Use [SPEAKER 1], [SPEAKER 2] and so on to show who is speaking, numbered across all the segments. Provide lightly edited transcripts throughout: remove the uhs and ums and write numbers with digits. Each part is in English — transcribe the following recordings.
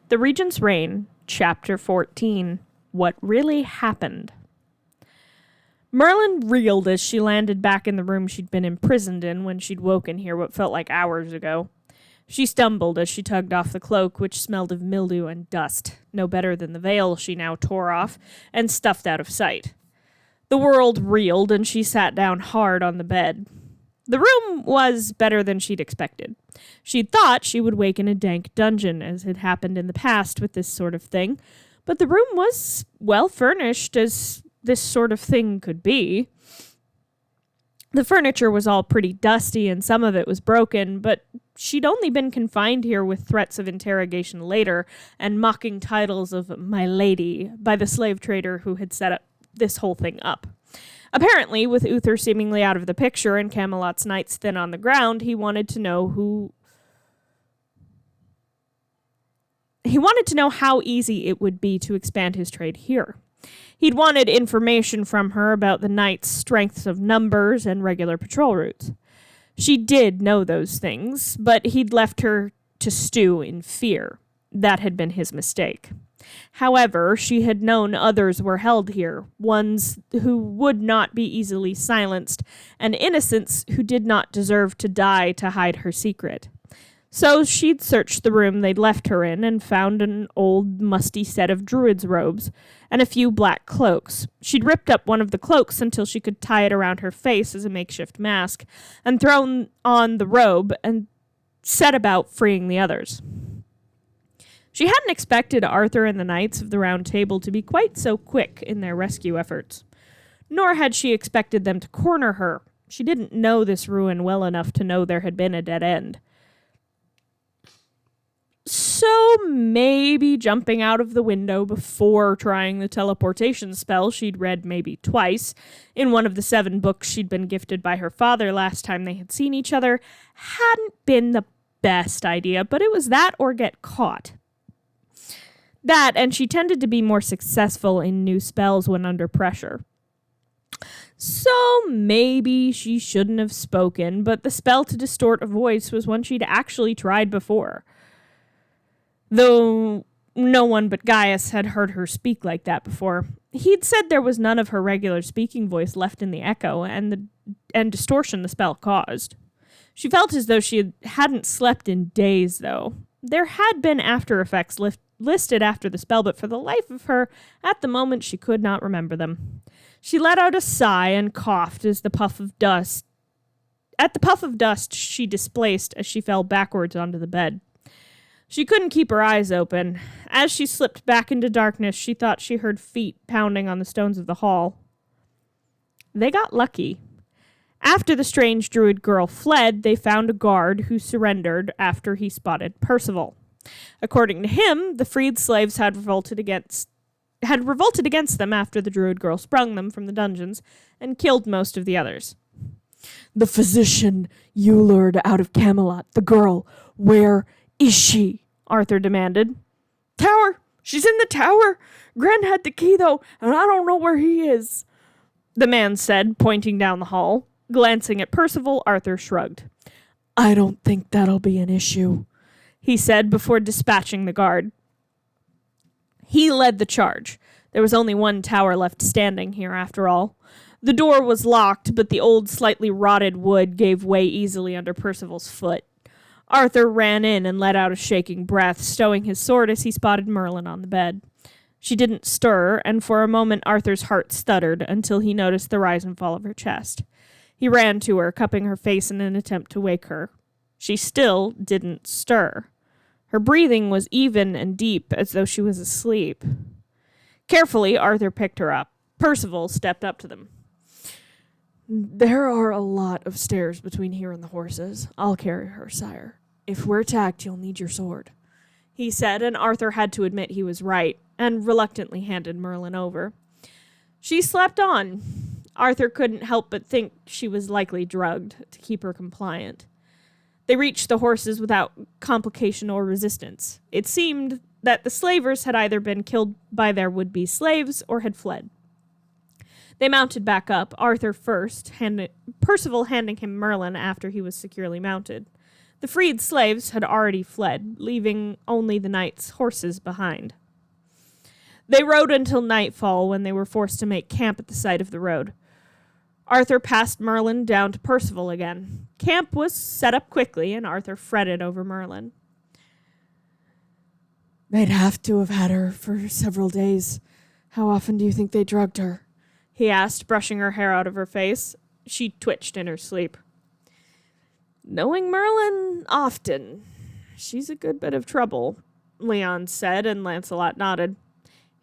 [SPEAKER 1] The Regent's Reign, Chapter 14, What Really Happened. Merlin reeled as she landed back in the room she'd been imprisoned in when she'd woken here what felt like hours ago. She stumbled as she tugged off the cloak, which smelled of mildew and dust, no better than the veil she now tore off and stuffed out of sight. The world reeled, and she sat down hard on the bed. The room was better than she'd expected. She'd thought she would wake in a dank dungeon, as had happened in the past with this sort of thing, but the room was well furnished as this sort of thing could be. The furniture was all pretty dusty, and some of it was broken, but she'd only been confined here with threats of interrogation later and mocking titles of "my lady" by the slave trader who had set this whole thing up. Apparently, with Uther seemingly out of the picture and Camelot's knights thin on the ground, he wanted to know how easy it would be to expand his trade here. He'd wanted information from her about the knights' strengths of numbers and regular patrol routes. She did know those things, but he'd left her to stew in fear. That had been his mistake. However, she had known others were held here, ones who would not be easily silenced, and innocents who did not deserve to die to hide her secret. So she'd searched the room they'd left her in and found an old, musty set of druid's robes and a few black cloaks. She'd ripped up one of the cloaks until she could tie it around her face as a makeshift mask and thrown on the robe and set about freeing the others. She hadn't expected Arthur and the Knights of the Round Table to be quite so quick in their rescue efforts. Nor had she expected them to corner her. She didn't know this ruin well enough to know there had been a dead end. So maybe jumping out of the window before trying the teleportation spell she'd read maybe twice in one of the 7 books she'd been gifted by her father last time they had seen each other hadn't been the best idea, but it was that or get caught. That, and she tended to be more successful in new spells when under pressure. So maybe she shouldn't have spoken, but the spell to distort a voice was one she'd actually tried before. Though no one but Gaius had heard her speak like that before. He'd said there was none of her regular speaking voice left in the echo and distortion the spell caused. She felt as though she hadn't slept in days, though. There had been after effects listed after the spell, but for the life of her, at the moment she could not remember them. She let out a sigh and coughed at the puff of dust she displaced as she fell backwards onto the bed. She couldn't keep her eyes open. As she slipped back into darkness, she thought she heard feet pounding on the stones of the hall. They got lucky. After the strange druid girl fled, they found a guard who surrendered after he spotted Percival. According to him, the freed slaves had revolted against them after the druid girl sprung them from the dungeons and killed most of the others.
[SPEAKER 2] "The physician you lured out of Camelot, the girl, where is she?"
[SPEAKER 1] Arthur demanded.
[SPEAKER 2] "Tower! She's in the tower! Gren had the key, though, and I don't know where he is,"
[SPEAKER 1] the man said, pointing down the hall. Glancing at Percival, Arthur shrugged.
[SPEAKER 2] "I don't think that'll be an issue,"
[SPEAKER 1] he said before dispatching the guard. He led the charge. There was only one tower left standing here, after all. The door was locked, but the old, slightly rotted wood gave way easily under Percival's foot. Arthur ran in and let out a shaking breath, stowing his sword as he spotted Merlin on the bed. She didn't stir, and for a moment Arthur's heart stuttered until he noticed the rise and fall of her chest. He ran to her, cupping her face in an attempt to wake her. She still didn't stir. Her breathing was even and deep, as though she was asleep. Carefully, Arthur picked her up. Percival stepped up to them.
[SPEAKER 2] "There are a lot of stairs between here and the horses. I'll carry her, sire. If we're attacked, you'll need your sword,"
[SPEAKER 1] he said, and Arthur had to admit he was right, and reluctantly handed Merlin over. She slept on. Arthur couldn't help but think she was likely drugged to keep her compliant. They reached the horses without complication or resistance. It seemed that the slavers had either been killed by their would-be slaves or had fled. They mounted back up, Arthur first, Percival handing him Merlin after he was securely mounted. The freed slaves had already fled, leaving only the knight's horses behind. They rode until nightfall, when they were forced to make camp at the side of the road. Arthur passed Merlin down to Percival again. Camp was set up quickly, and Arthur fretted over Merlin.
[SPEAKER 2] They'd have to have had her for several days. How often do you think they drugged her?
[SPEAKER 1] He asked, brushing her hair out of her face. She twitched in her sleep. Knowing Merlin, often. She's a good bit of trouble, Leon said, and Lancelot nodded.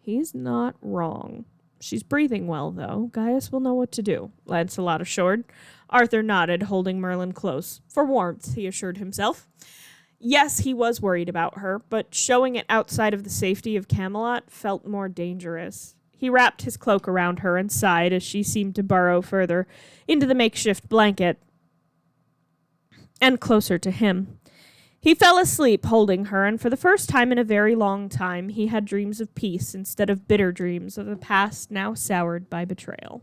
[SPEAKER 1] He's not wrong. She's breathing well, though. Gaius will know what to do, Lancelot assured. Arthur nodded, holding Merlin close. For warmth, he assured himself. Yes, he was worried about her, but showing it outside of the safety of Camelot felt more dangerous. He wrapped his cloak around her and sighed as she seemed to burrow further into the makeshift blanket and closer to him. He fell asleep holding her, and for the first time in a very long time, he had dreams of peace instead of bitter dreams of a past now soured by betrayal.